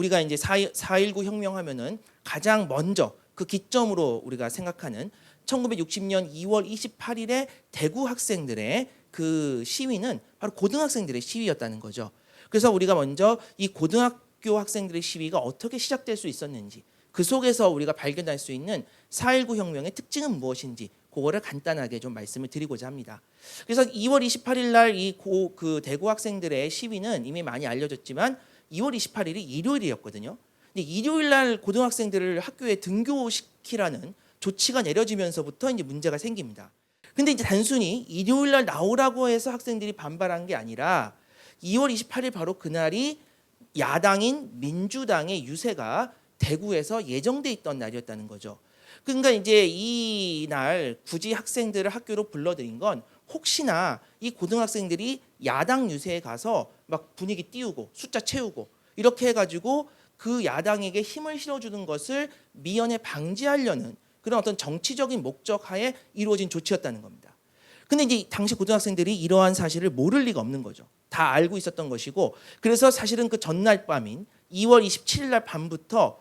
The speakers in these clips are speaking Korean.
우리가 이제 4.19 혁명하면은 가장 먼저 그 기점으로 우리가 생각하는 1960년 2월 28일에 대구 학생들의 그 시위는 바로 고등학생들의 시위였다는 거죠. 그래서 우리가 먼저 이 고등학교 학생들의 시위가 어떻게 시작될 수 있었는지, 그 속에서 우리가 발견할 수 있는 4.19 혁명의 특징은 무엇인지 그거를 간단하게 좀 말씀을 드리고자 합니다. 그래서 2월 28일 날 이 그 대구 학생들의 시위는 이미 많이 알려졌지만 2월 28일이 일요일이었거든요. 근데 일요일 날 고등학생들을 학교에 등교시키라는 조치가 내려지면서부터 이제 문제가 생깁니다. 근데 이제 단순히 일요일 날 나오라고 해서 학생들이 반발한 게 아니라 2월 28일 바로 그날이 야당인 민주당의 유세가 대구에서 예정돼 있던 날이었다는 거죠. 그러니까 이제 이 날 굳이 학생들을 학교로 불러들인 건 혹시나 이 고등학생들이 야당 유세에 가서 막 분위기 띄우고 숫자 채우고 이렇게 해가지고 그 야당에게 힘을 실어주는 것을 미연에 방지하려는 그런 어떤 정치적인 목적하에 이루어진 조치였다는 겁니다. 근데 이제 당시 고등학생들이 이러한 사실을 모를 리가 없는 거죠. 다 알고 있었던 것이고, 그래서 사실은 그 전날 밤인 2월 27일 날 밤부터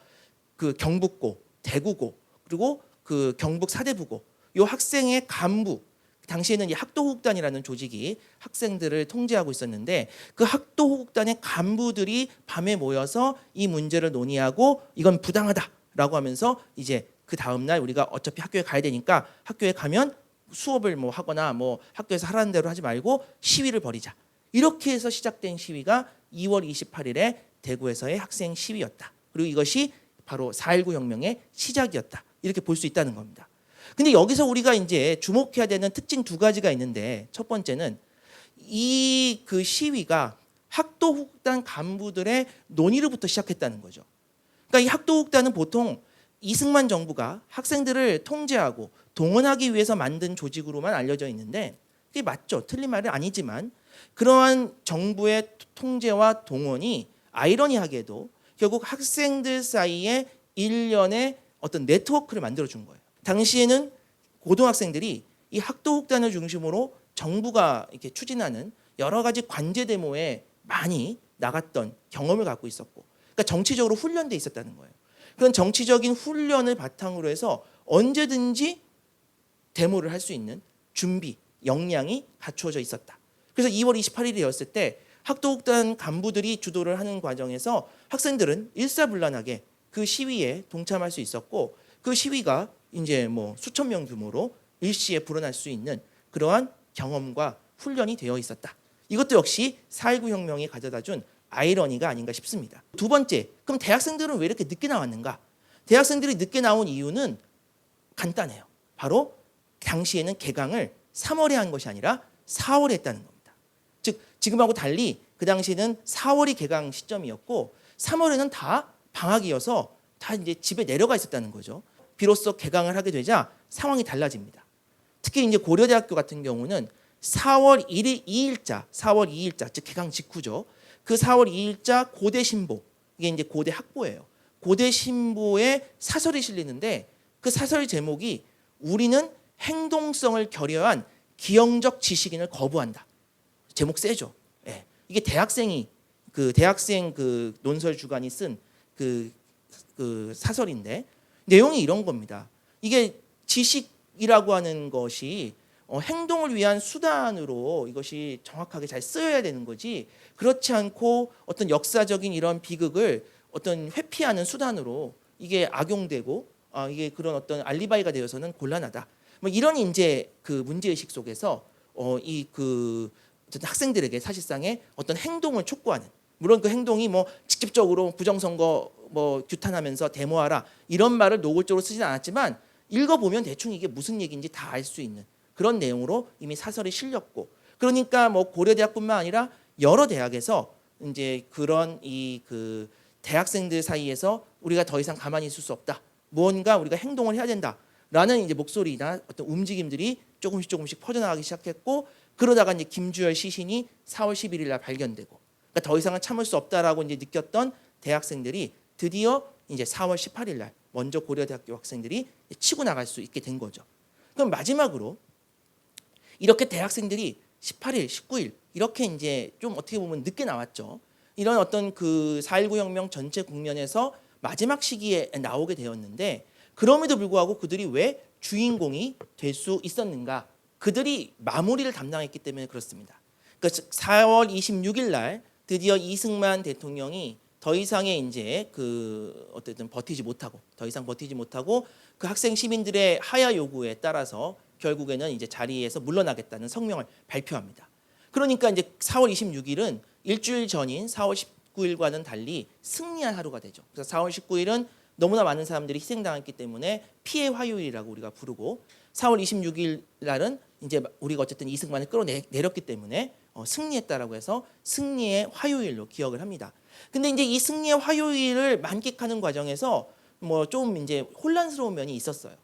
그 경북고, 대구고, 그리고 그 경북 사대부고 요 학생의 간부, 당시에는 이 학도호국단이라는 조직이 학생들을 통제하고 있었는데 그 학도호국단의 간부들이 밤에 모여서 이 문제를 논의하고 이건 부당하다라고 하면서 이제 그 다음 날 우리가 어차피 학교에 가야 되니까 학교에 가면 수업을 뭐 하거나 뭐 학교에서 하라는 대로 하지 말고 시위를 벌이자. 이렇게 해서 시작된 시위가 2월 28일에 대구에서의 학생 시위였다. 그리고 이것이 바로 4.19 혁명의 시작이었다. 이렇게 볼 수 있다는 겁니다. 근데 여기서 우리가 이제 주목해야 되는 특징 두 가지가 있는데, 첫 번째는 이 그 시위가 학도국단 간부들의 논의로부터 시작했다는 거죠. 그러니까 이 학도국단은 보통 이승만 정부가 학생들을 통제하고 동원하기 위해서 만든 조직으로만 알려져 있는데, 그게 맞죠. 틀린 말은 아니지만 그러한 정부의 통제와 동원이 아이러니하게도 결국 학생들 사이에 일련의 어떤 네트워크를 만들어준 거예요. 당시에는 고등학생들이 이 학도국단을 중심으로 정부가 이렇게 추진하는 여러 가지 관제 데모에 많이 나갔던 경험을 갖고 있었고, 그러니까 정치적으로 훈련돼 있었다는 거예요. 그런 정치적인 훈련을 바탕으로 해서 언제든지 데모를 할 수 있는 준비, 역량이 갖추어져 있었다. 그래서 2월 28일이었을 때 학도국단 간부들이 주도를 하는 과정에서 학생들은 일사불란하게 그 시위에 동참할 수 있었고, 그 시위가 이제 뭐 수천 명 규모로 일시에 불어날 수 있는 그러한 경험과 훈련이 되어 있었다. 이것도 역시 4.19 혁명이 가져다준 아이러니가 아닌가 싶습니다. 두 번째, 그럼 대학생들은 왜 이렇게 늦게 나왔는가? 대학생들이 늦게 나온 이유는 간단해요. 바로 당시에는 개강을 3월에 한 것이 아니라 4월에 했다는 겁니다. 즉 지금하고 달리 그 당시에는 4월이 개강 시점이었고 3월에는 다 방학이어서 다 이제 집에 내려가 있었다는 거죠. 비로소 개강을 하게 되자 상황이 달라집니다. 특히 이제 고려대학교 같은 경우는 4월 2일자, 즉 개강 직후죠. 그 4월 2일자 고대 신보, 이게 이제 고대 학보예요. 고대 신보에 사설이 실리는데 그 사설 제목이 우리는 행동성을 결여한 기형적 지식인을 거부한다. 제목 세죠. 예. 이게 대학생 그 논설 주간이 쓴 그 사설인데 내용이 이런 겁니다. 이게 지식이라고 하는 것이 행동을 위한 수단으로 이것이 정확하게 잘 쓰여야 되는 거지, 그렇지 않고 어떤 역사적인 이런 비극을 어떤 회피하는 수단으로 이게 악용되고 이게 그런 어떤 알리바이가 되어서는 곤란하다. 뭐 이런 이제 그 문제의식 속에서 이 그 학생들에게 사실상의 어떤 행동을 촉구하는, 물론 그 행동이 뭐 직접적으로 부정선거 뭐 규탄하면서 데모하라 이런 말을 노골적으로 쓰진 않았지만 읽어보면 대충 이게 무슨 얘기인지 다 알 수 있는 그런 내용으로 이미 사설이 실렸고, 그러니까 뭐 고려대학뿐만 아니라 여러 대학에서 이제 그런 이 그 대학생들 사이에서 우리가 더 이상 가만히 있을 수 없다, 무언가 우리가 행동을 해야 된다라는 이제 목소리나 어떤 움직임들이 조금씩 퍼져나가기 시작했고, 그러다가 이제 김주열 시신이 4월 11일 날 발견되고, 그러니까 더 이상은 참을 수 없다라고 이제 느꼈던 대학생들이 드디어 이제 4월 18일 날 먼저 고려대학교 학생들이 치고 나갈 수 있게 된 거죠. 그럼 마지막으로 이렇게 대학생들이 18일, 19일 이렇게 이제 좀 어떻게 보면 늦게 나왔죠. 이런 어떤 그 4.19 혁명 전체 국면에서 마지막 시기에 나오게 되었는데 그럼에도 불구하고 그들이 왜 주인공이 될 수 있었는가? 그들이 마무리를 담당했기 때문에 그렇습니다. 그러니까 4월 26일 날 드디어 이승만 대통령이 더 이상의 이제 그 어쨌든 더 이상 버티지 못하고 그 학생 시민들의 하야 요구에 따라서 결국에는 이제 자리에서 물러나겠다는 성명을 발표합니다. 그러니까 이제 4월 26일은 일주일 전인 4월 19일과는 달리 승리한 하루가 되죠. 그래서 4월 19일은 너무나 많은 사람들이 희생당했기 때문에 피해 화요일이라고 우리가 부르고 4월 26일 날은 이제 우리가 어쨌든 이승만을 끌어내렸기 때문에 승리했다라고 해서 승리의 화요일로 기억을 합니다. 근데 이제 이 승리의 화요일을 만끽하는 과정에서 뭐 좀 이제 혼란스러운 면이 있었어요.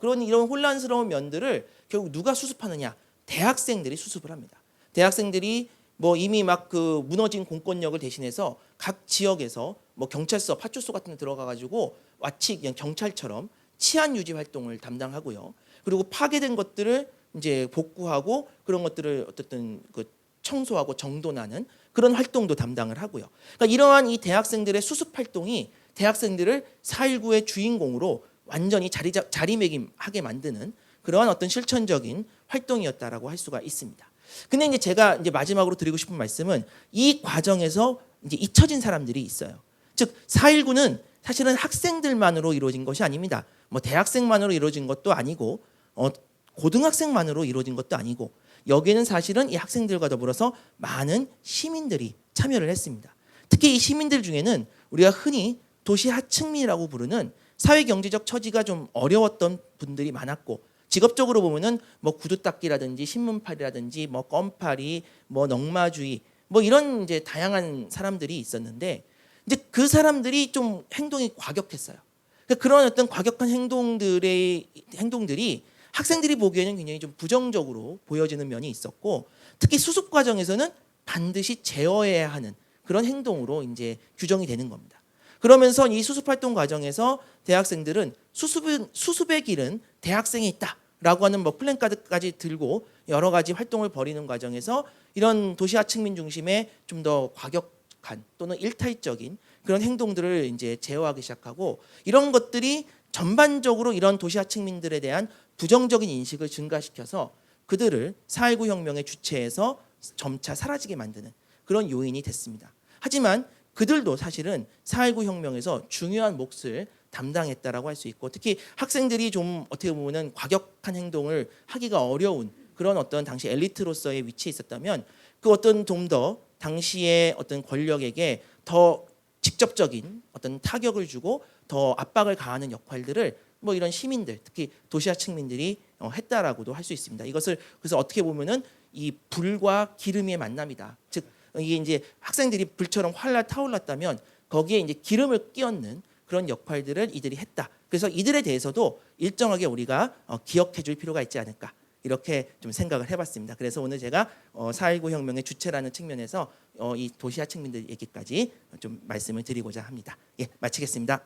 그런 이런 혼란스러운 면들을 결국 누가 수습하느냐? 대학생들이 수습을 합니다. 대학생들이 뭐 이미 막 그 무너진 공권력을 대신해서 각 지역에서 뭐 경찰서, 파출소 같은 데 들어가 가지고 마치 그냥 경찰처럼 치안 유지 활동을 담당하고요. 그리고 파괴된 것들을 이제 복구하고 그런 것들을 어쨌든 그 청소하고 정돈하는 그런 활동도 담당을 하고요. 그러니까 이러한 이 대학생들의 수습 활동이 대학생들을 4.19의 주인공으로 완전히 자리매김하게 만드는 그러한 어떤 실천적인 활동이었다라고 할 수가 있습니다. 근데 이제 제가 이제 마지막으로 드리고 싶은 말씀은 이 과정에서 이제 잊혀진 사람들이 있어요. 즉 4.19는 사실은 학생들만으로 이루어진 것이 아닙니다. 뭐 대학생만으로 이루어진 것도 아니고 고등학생만으로 이루어진 것도 아니고 여기에는 사실은 이 학생들과 더불어서 많은 시민들이 참여를 했습니다. 특히 이 시민들 중에는 우리가 흔히 도시 하층민이라고 부르는 사회 경제적 처지가 좀 어려웠던 분들이 많았고 직업적으로 보면은 뭐 구두 닦기라든지 신문팔이라든지 뭐 껌팔이 뭐 넝마주의 뭐 이런 이제 다양한 사람들이 있었는데 이제 그 사람들이 좀 행동이 과격했어요. 그런 어떤 과격한 행동들이 학생들이 보기에는 굉장히 좀 부정적으로 보여지는 면이 있었고 특히 수습 과정에서는 반드시 제어해야 하는 그런 행동으로 이제 규정이 되는 겁니다. 그러면서 이 수습 활동 과정에서 대학생들은 수습의 길은 대학생에 있다라고 하는 뭐 플랜카드까지 들고 여러 가지 활동을 벌이는 과정에서 이런 도시하층민 중심의 좀 더 과격한 또는 일탈적인 그런 행동들을 이제 제어하기 시작하고 이런 것들이 전반적으로 이런 도시하층민들에 대한 부정적인 인식을 증가시켜서 그들을 4.19 혁명의 주체에서 점차 사라지게 만드는 그런 요인이 됐습니다. 하지만 그들도 사실은 4.19 혁명에서 중요한 몫을 담당했다라고 할 수 있고 특히 학생들이 좀 어떻게 보면 과격한 행동을 하기가 어려운 그런 어떤 당시 엘리트로서의 위치에 있었다면 그 어떤 좀 더 당시의 어떤 권력에게 더 직접적인 어떤 타격을 주고 더 압박을 가하는 역할들을 뭐 이런 시민들 특히 도시하층민들이 했다라고도 할 수 있습니다. 이것을 그래서 어떻게 보면은 이 불과 기름의 만남이다. 즉 이게 이제 학생들이 불처럼 활활 타올랐다면 거기에 이제 기름을 끼얹는 그런 역할들을 이들이 했다. 그래서 이들에 대해서도 일정하게 우리가 기억해 줄 필요가 있지 않을까. 이렇게 좀 생각을 해봤습니다. 그래서 오늘 제가 4.19 혁명의 주체라는 측면에서 이 도시하층민들 얘기까지 좀 말씀을 드리고자 합니다. 예, 마치겠습니다.